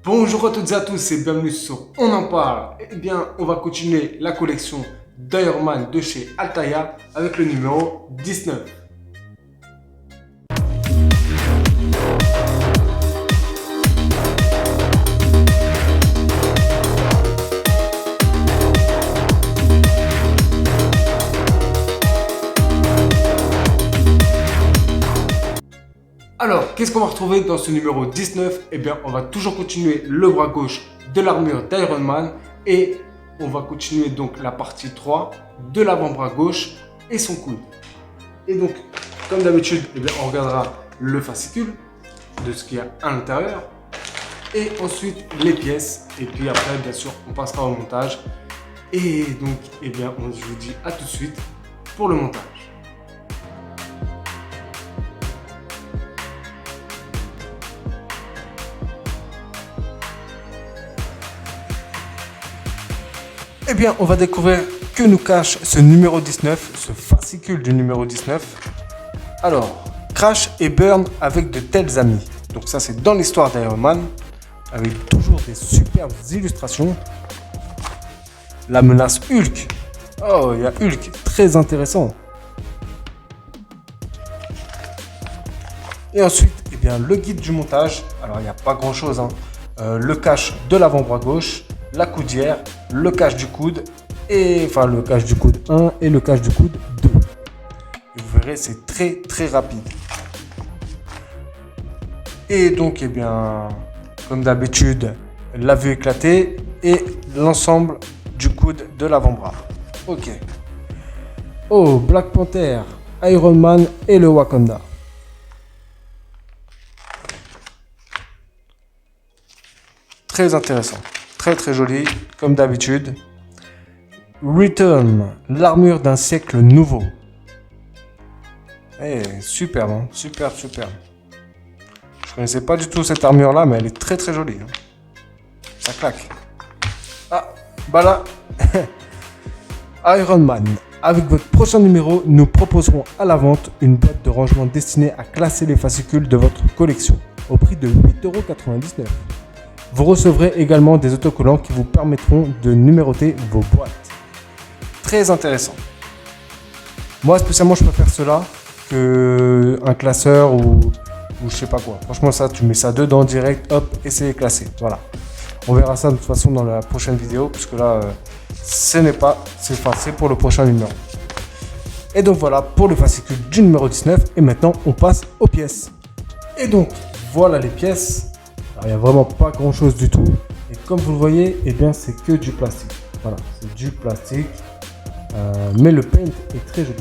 Bonjour à toutes et à tous et bienvenue sur On en parle. Eh bien, on va continuer la collection d'Ironman de chez Altaïa avec le numéro 19. Alors, qu'est-ce qu'on va retrouver dans ce numéro 19? Eh bien, on va toujours continuer le bras gauche de l'armure d'Iron Man et on va continuer donc la partie 3 de l'avant-bras gauche et son coude. Et donc, comme d'habitude, eh bien, on regardera le fascicule de ce qu'il y a à l'intérieur et ensuite les pièces. Et puis après, bien sûr, on passera au montage. Et donc, eh bien, je vous dis à tout de suite pour le montage. Eh bien, on va découvrir que nous cache ce numéro 19, ce fascicule du numéro 19. Alors, crash et burn avec de tels amis. Donc ça, c'est dans l'histoire d'Iron Man, avec toujours des superbes illustrations. La menace Hulk. Oh, il y a Hulk, très intéressant. Et ensuite, eh bien, le guide du montage. Alors, il n'y a pas grand-chose, hein. Le cache de l'avant-bras gauche, la coudière, le cache du coude, et enfin le cache du coude 1 et le cache du coude 2. Et vous verrez, c'est très rapide. Et donc, eh bien, comme d'habitude, la vue éclatée et l'ensemble du coude de l'avant-bras. Ok. Oh, Black Panther, Iron Man et le Wakanda. Très intéressant. Très joli, comme d'habitude. Return, l'armure d'un siècle nouveau. Eh, superbe, hein, superbe. Je connaissais pas du tout cette armure là, mais elle est très jolie. Hein. Ça claque. Ah, bah là. Iron Man. Avec votre prochain numéro, nous proposerons à la vente une boîte de rangement destinée à classer les fascicules de votre collection au prix de 8,99 €. Vous recevrez également des autocollants qui vous permettront de numéroter vos boîtes. Très intéressant. Moi, spécialement, je préfère cela qu'un classeur ou je sais pas quoi. Franchement, ça, tu mets ça dedans direct, hop, et c'est classé. Voilà. On verra ça de toute façon dans la prochaine vidéo, puisque là, c'est pour le prochain numéro. Et donc voilà pour le fascicule du numéro 19. Et maintenant, on passe aux pièces. Et donc, voilà les pièces. Alors, il n'y a vraiment pas grand chose du tout. Et comme vous le voyez, eh bien, c'est que du plastique. Voilà, c'est du plastique. Mais le paint est très joli.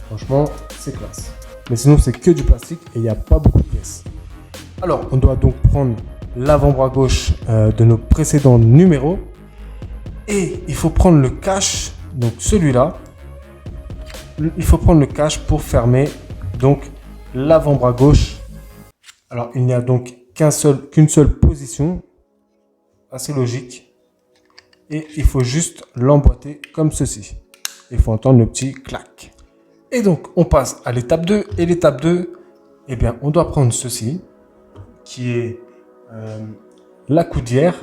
Franchement, c'est classe. Mais sinon, c'est que du plastique et il n'y a pas beaucoup de pièces. Alors, on doit donc prendre l'avant-bras gauche de nos précédents numéros. Et il faut prendre le cache, donc celui-là. Il faut prendre le cache pour fermer donc l'avant-bras gauche. Alors, il n'y a donc qu'une seule position, assez logique, et il faut juste l'emboîter comme ceci. Il faut entendre le petit clac. Et donc on passe à l'étape 2, et l'étape 2, eh bien on doit prendre ceci, qui est la coudière,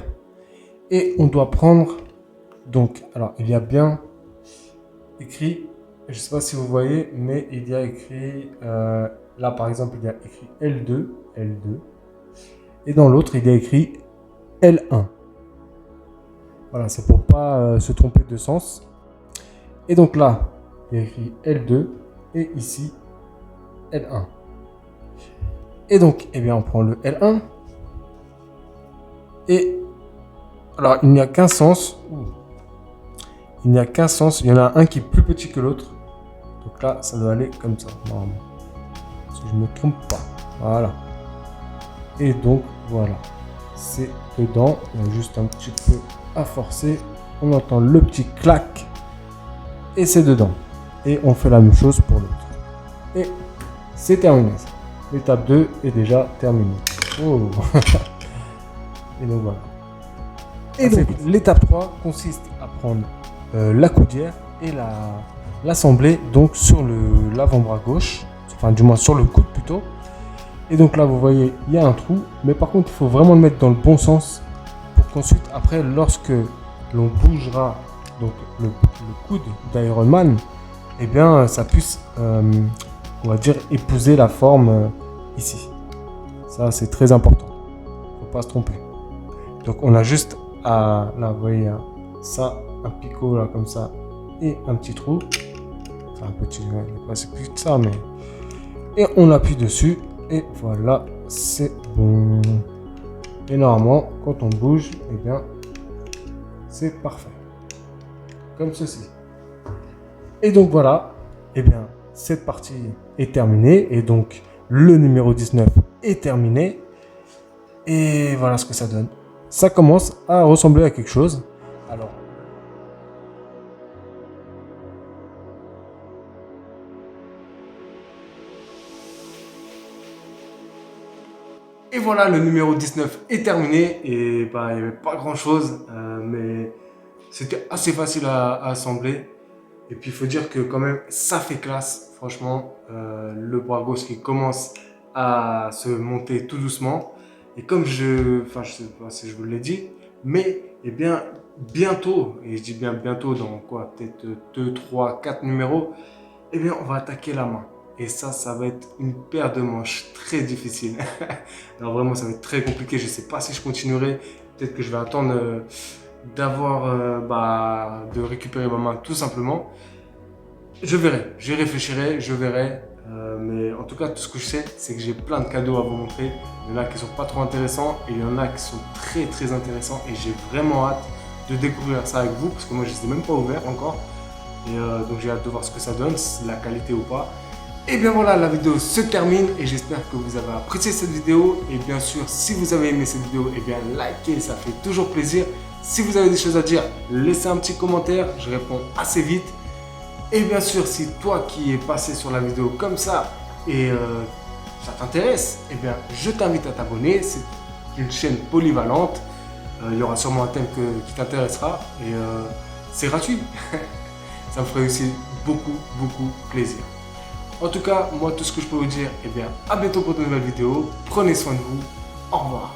et on doit prendre, donc, alors il y a bien écrit, je ne sais pas si vous voyez, mais il y a écrit, là par exemple il y a écrit L2, et dans l'autre, il y a écrit L1. Voilà, c'est pour pas se tromper de sens. Et donc là, il y a écrit L2 et ici L1. Et donc, eh bien, on prend le L1. Et alors, il n'y a qu'un sens. Il n'y a qu'un sens. Il y en a un qui est plus petit que l'autre. Donc là, ça doit aller comme ça, normalement. Si je ne me trompe pas. Voilà. Et donc voilà, c'est dedans, il y a juste un petit peu à forcer, on entend le petit clac et c'est dedans. Et on fait la même chose pour l'autre. Et c'est terminé. L'étape 2 est déjà terminée. Oh. Et donc voilà. Et donc l'étape 3 consiste à prendre la coudière et l'assembler donc sur l'avant-bras gauche, enfin du moins sur le coude plutôt. Et donc là, vous voyez, il y a un trou. Mais par contre, il faut vraiment le mettre dans le bon sens pour qu'ensuite, après, lorsque l'on bougera donc le coude d'Iron Man, eh bien, ça puisse, on va dire, épouser la forme ici. Ça, c'est très important. Faut pas se tromper. Donc, on a juste à, là, vous voyez, ça, un picot là, comme ça, et un petit trou. Enfin, un petit, c'est plus que ça, mais... Et on appuie dessus, et voilà, c'est bon. Et normalement, quand on bouge, eh bien, c'est parfait. Comme ceci. Et donc voilà, eh bien, cette partie est terminée. Et donc, le numéro 19 est terminé. Et voilà ce que ça donne. Ça commence à ressembler à quelque chose. Alors, et voilà, le numéro 19 est terminé. Et bah, il n'y avait pas grand chose, mais c'était assez facile à assembler. Et puis il faut dire que quand même, ça fait classe. Franchement, le bras gauche qui commence à se monter tout doucement. Et comme enfin je sais pas si je vous l'ai dit, mais eh bien bientôt, et je dis bien bientôt dans quoi, peut-être 2, 3, 4 numéros, eh bien on va attaquer la main. Et ça va être une paire de manches très difficile. Alors vraiment, ça va être très compliqué. Je ne sais pas si je continuerai. Peut-être que je vais attendre de récupérer ma main tout simplement. Je verrai, j'y réfléchirai, je verrai. Mais en tout cas, tout ce que je sais, c'est que j'ai plein de cadeaux à vous montrer. Il y en a qui sont pas trop intéressants et il y en a qui sont très très intéressants. Et j'ai vraiment hâte de découvrir ça avec vous parce que moi, je ne les ai même pas ouverts encore. Et donc j'ai hâte de voir ce que ça donne, la qualité ou pas. Et bien voilà, la vidéo se termine et j'espère que vous avez apprécié cette vidéo. Et bien sûr, si vous avez aimé cette vidéo, et bien likez, ça fait toujours plaisir. Si vous avez des choses à dire, laissez un petit commentaire, je réponds assez vite. Et bien sûr, si toi qui es passé sur la vidéo comme ça et ça t'intéresse, eh bien je t'invite à t'abonner. C'est une chaîne polyvalente. Il y aura sûrement un thème qui t'intéressera et c'est gratuit. Ça me ferait aussi beaucoup plaisir. En tout cas, moi, tout ce que je peux vous dire, eh bien, à bientôt pour de nouvelles vidéos. Prenez soin de vous. Au revoir.